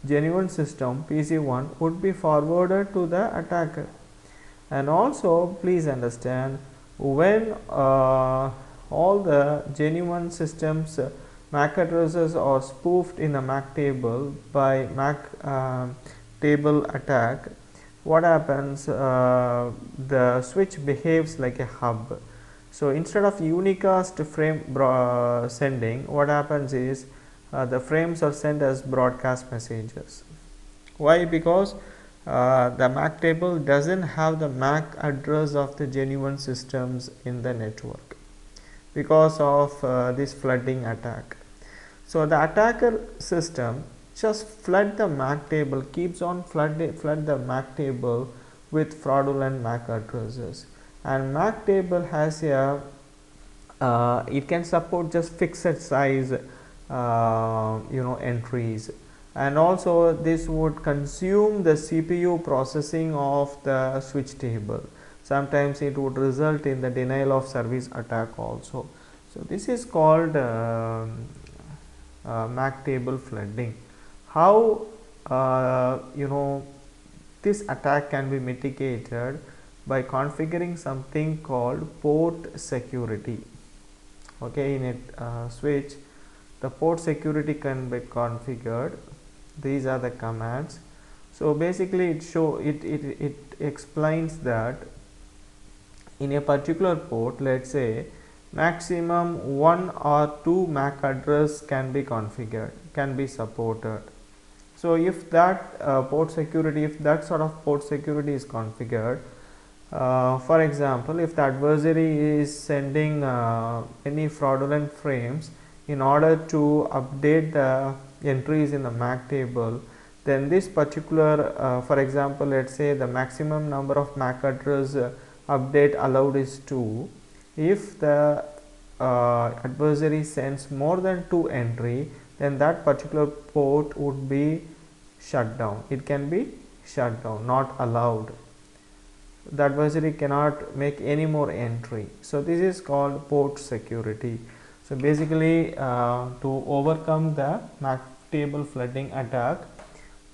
[SPEAKER 1] genuine system PC1 would be forwarded to the attacker. And also please understand, when all the genuine systems MAC addresses are spoofed in a MAC table by MAC table attack, what happens, the switch behaves like a hub. So instead of unicast frame sending, what happens is the frames are sent as broadcast messages. Why? Because the MAC table doesn't have the MAC address of the genuine systems in the network because of this flooding attack. So the attacker system just flood the MAC table, keeps on flood the MAC table with fraudulent MAC addresses. And MAC table has a it can support just fixed size entries, and also this would consume the CPU processing of the switch table. Sometimes it would result in the denial of service attack also. So this is called MAC table flooding. How this attack can be mitigated? By configuring something called port security. Okay, in a switch, the port security can be configured. These are the commands. So basically it explains that in a particular port, let's say maximum 1 or 2 MAC address can be configured, can be supported. So if that port security, if that sort of port security is configured, for example, if the adversary is sending any fraudulent frames in order to update the entries in the MAC table, then this particular for example, let's say the maximum number of MAC address update allowed is 2. If the adversary sends more than 2 entry, then that particular port would be shut down. It can be shut down, not allowed. The adversary cannot make any more entry. So this is called port security. So basically to overcome the MAC table flooding attack,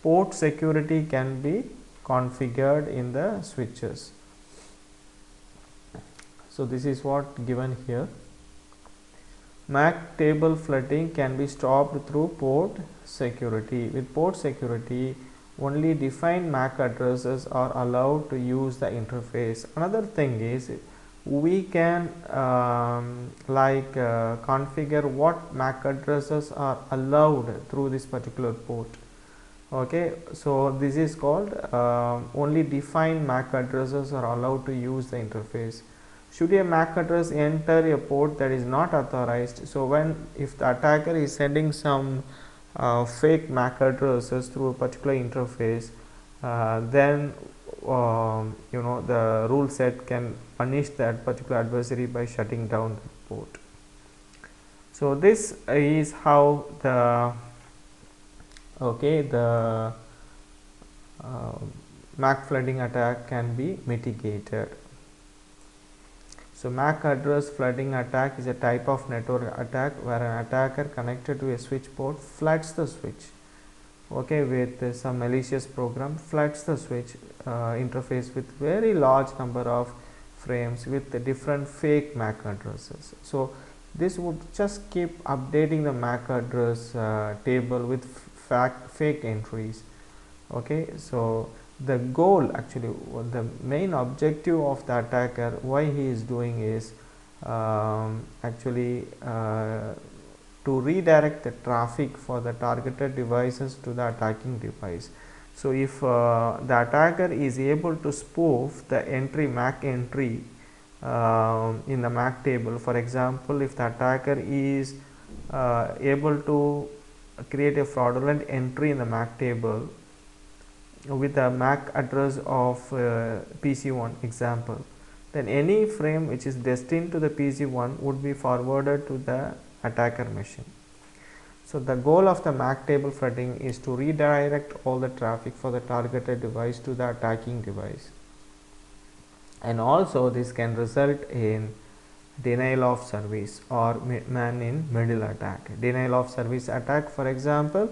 [SPEAKER 1] port security can be configured in the switches. So this is what given here. MAC table flooding can be stopped through port security. With port security, only defined MAC addresses are allowed to use the interface. Another thing is, we can configure what MAC addresses are allowed through this particular port. Okay, so this is called only defined MAC addresses are allowed to use the interface. Should a MAC address enter a port that is not authorized, so if the attacker is sending some fake MAC addresses through a particular interface, then the rule set can punish that particular adversary by shutting down the port. So this is how the MAC flooding attack can be mitigated. So MAC address flooding attack is a type of network attack where an attacker connected to a switch port floods the switch, okay, with some malicious program, floods the switch interface with very large number of frames with the different fake MAC addresses. So this would just keep updating the MAC address table with fake entries. Okay, so the goal, actually the main objective of the attacker, why he is doing is to redirect the traffic for the targeted devices to the attacking device. So if the attacker is able to spoof the entry, MAC entry in the MAC table, for example, if the attacker is able to create a fraudulent entry in the MAC table with a MAC address of PC1 example, then any frame which is destined to the PC1 would be forwarded to the attacker machine. So the goal of the MAC table flooding is to redirect all the traffic for the targeted device to the attacking device, and also this can result in denial of service or man in middle attack. Denial of service attack, for example,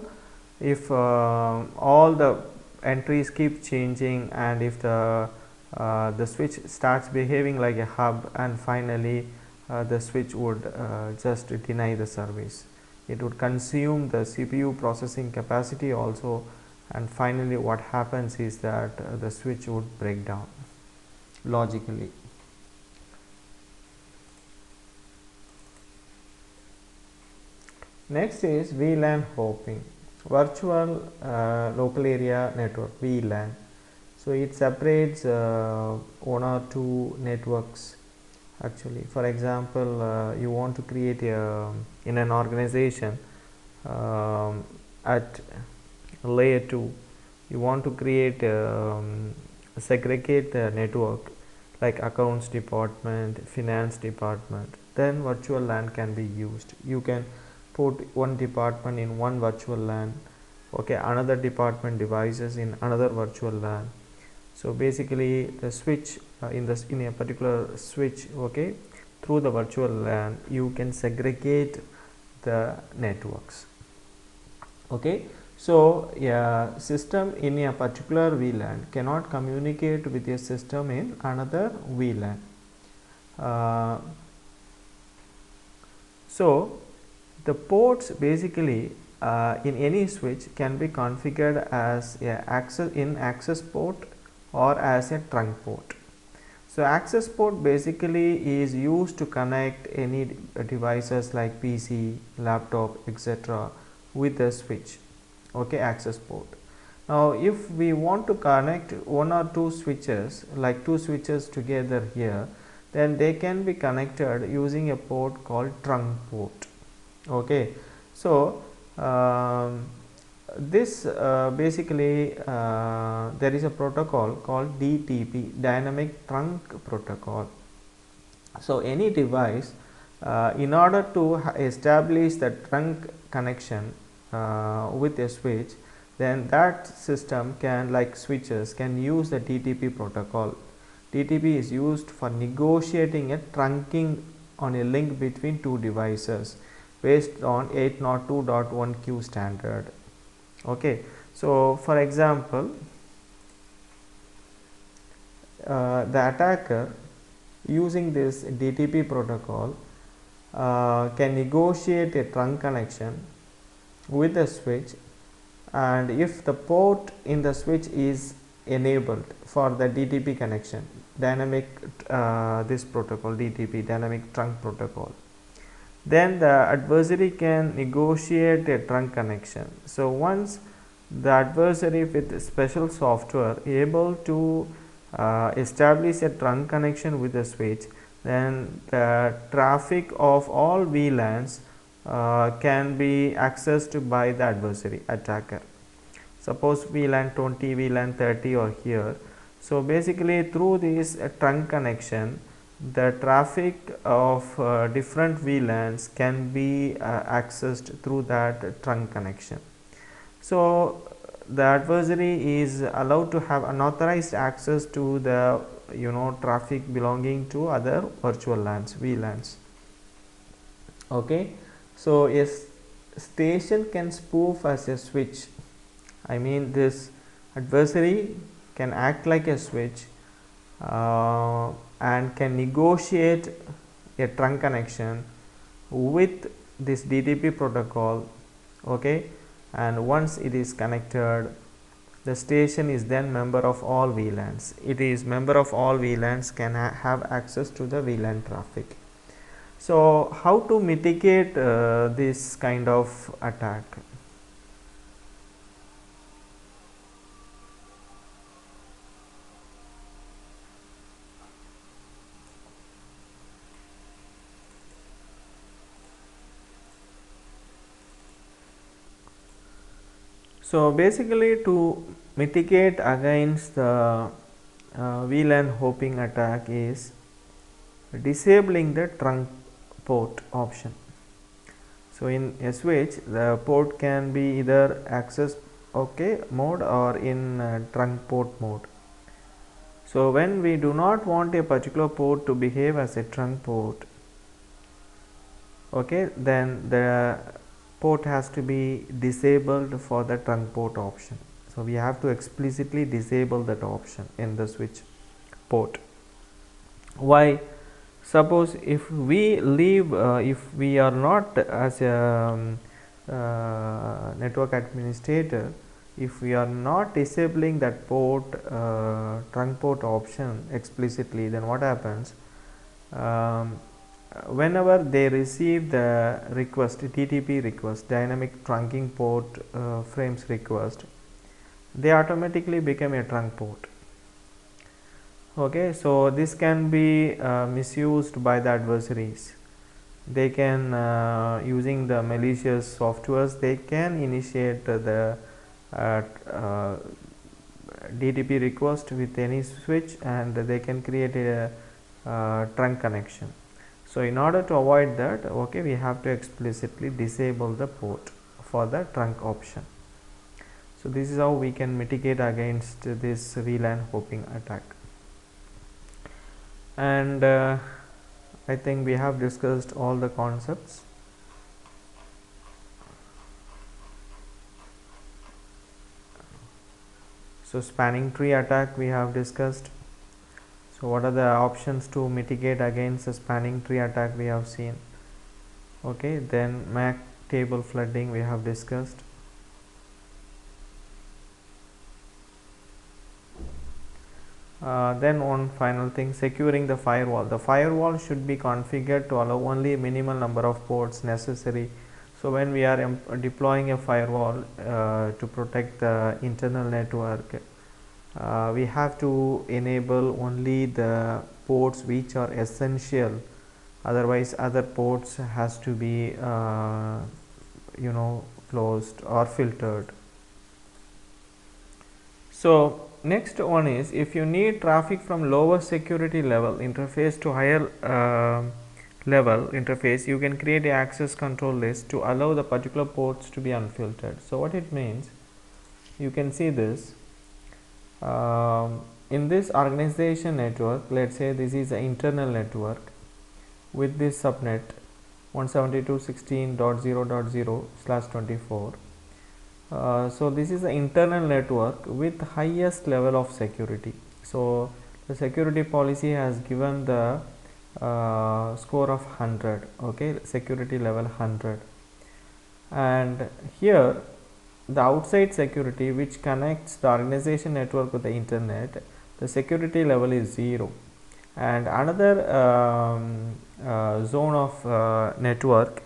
[SPEAKER 1] if all the entries keep changing, and if the switch starts behaving like a hub, and finally the switch would just deny the service. It would consume the CPU processing capacity also, and finally what happens is that the switch would break down logically. Next is VLAN hopping, virtual local area network, VLAN. So it separates one or two networks actually. For example, you want to create in an organization at layer 2, you want to create segregate the network like accounts department, finance department, then virtual LAN can be used. You can put one department in one virtual LAN, okay, another department devices in another virtual LAN. So basically the switch in a particular switch, okay, through the virtual LAN you can segregate the networks, okay. So a system in a particular VLAN cannot communicate with a system in another VLAN. So the ports basically in any switch can be configured as a access port or as a trunk port. So access port basically is used to connect any devices like PC, laptop, etc. with the switch, okay, access port. Now if we want to connect one or two switches, like two switches together here, then they can be connected using a port called trunk port, okay. So this basically there is a protocol called DTP, dynamic trunk protocol. So any device in order to establish the trunk connection with a switch, then that system can, like switches, can use the DTP protocol. DTP is used for negotiating a trunking on a link between two devices based on 802.1q standard, okay. So for example, the attacker using this DTP protocol can negotiate a trunk connection with the switch, and if the port in the switch is enabled for the DTP connection, dynamic this protocol DTP, dynamic trunk protocol, then the adversary can negotiate a trunk connection. So once the adversary with special software able to establish a trunk connection with the switch, then the traffic of all VLANs can be accessed by the adversary attacker. Suppose VLAN 20, VLAN 30 are here. So basically through this trunk connection, the traffic of different VLANs can be accessed through that trunk connection. So the adversary is allowed to have unauthorized access to the traffic belonging to other virtual LANs, VLANs, okay. So a station can spoof as a switch. I mean, this adversary can act like a switch and can negotiate a trunk connection with this DTP protocol, okay. And once it is connected, the station is then member of all VLANs. It is member of all VLANs, can have access to the VLAN traffic. So how to mitigate this kind of attack? So basically, to mitigate against the VLAN hopping attack is disabling the trunk port option. So in a switch, the port can be either access mode or in trunk port mode. So when we do not want a particular port to behave as a trunk port, okay, then the port has to be disabled for the trunk port option. So we have to explicitly disable that option in the switch port. Why? Suppose if we leave, if we are not as a network administrator, if we are not disabling that port, trunk port option explicitly, then what happens? Whenever they receive the request, DTP request, dynamic trunking port frames request, they automatically become a trunk port. Okay, so this can be misused by the adversaries. They can, using the malicious softwares, they can initiate the DTP request with any switch, and they can create a trunk connection. So in order to avoid that, okay, we have to explicitly disable the port for the trunk option. So this is how we can mitigate against this VLAN hopping attack. And I think we have discussed all the concepts. So spanning tree attack we have discussed. So what are the options to mitigate against a spanning tree attack we have seen. Okay, then MAC table flooding we have discussed. Then one final thing, securing the firewall. The firewall should be configured to allow only a minimal number of ports necessary. So when we are deploying a firewall to protect the internal network, we have to enable only the ports which are essential. Otherwise other ports has to be closed or filtered. So next one is, if you need traffic from lower security level interface to higher level interface, you can create a access control list to allow the particular ports to be unfiltered. So what it means, you can see this in this organization network. Let's say this is an internal network with this subnet 172.16.0.0/24. So this is an internal network with highest level of security. So the security policy has given the score of 100. Okay, security level 100. And here the outside security, which connects the organization network with the internet, the security level is 0. And another zone of network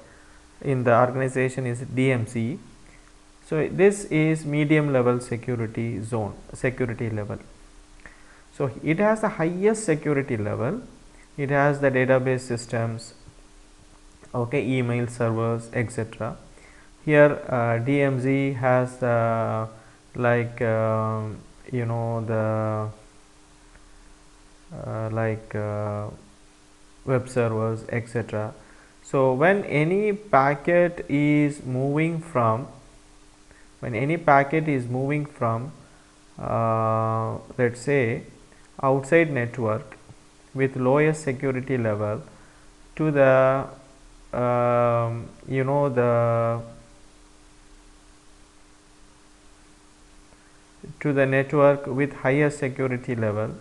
[SPEAKER 1] in the organization is DMZ. So this is medium level security zone, security level. So it has the highest security level. It has the database systems, okay, email servers, etc. Here DMZ has the web servers, etc. So when any packet is moving from let's say outside network with lowest security level to the to the network with higher security level,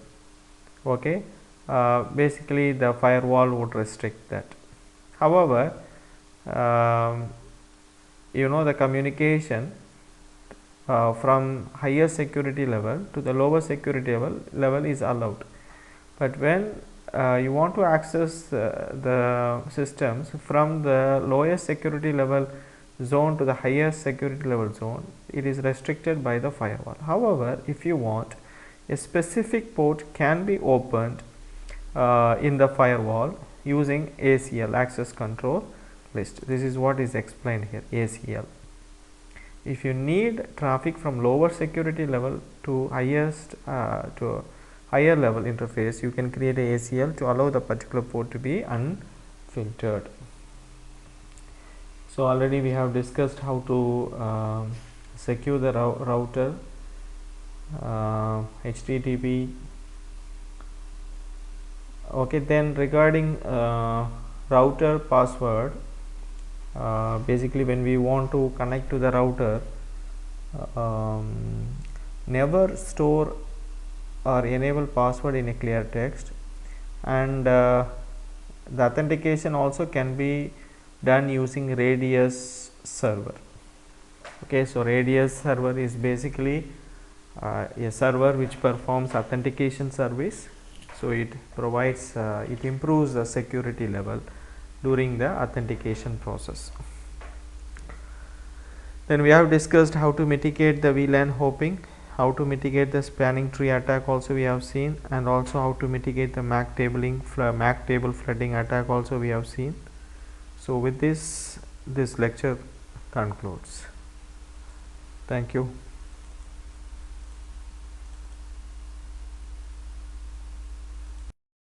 [SPEAKER 1] okay, basically the firewall would restrict that. However, the communication from higher security level to the lower security level is allowed. But when you want to access the systems from the lowest security level zone to the highest security level zone, it is restricted by the firewall. However, if you want, a specific port can be opened in the firewall using ACL, access control list. This is what is explained here, ACL. If you need traffic from lower security level to highest to higher level interface, you can create a ACL to allow the particular port to be unfiltered. So already we have discussed how to secure the router, HTTP. Okay, then regarding router password, Basically when we want to connect to the router, never store or enable password in a clear text, and the authentication also can be done using Radius server. Okay, so Radius server is basically a server which performs authentication service. So it provides, it improves the security level during the authentication process. Then we have discussed how to mitigate the VLAN hopping, how to mitigate the spanning tree attack also we have seen, and also how to mitigate the MAC table flooding attack also we have seen. So with this lecture concludes. Thank you.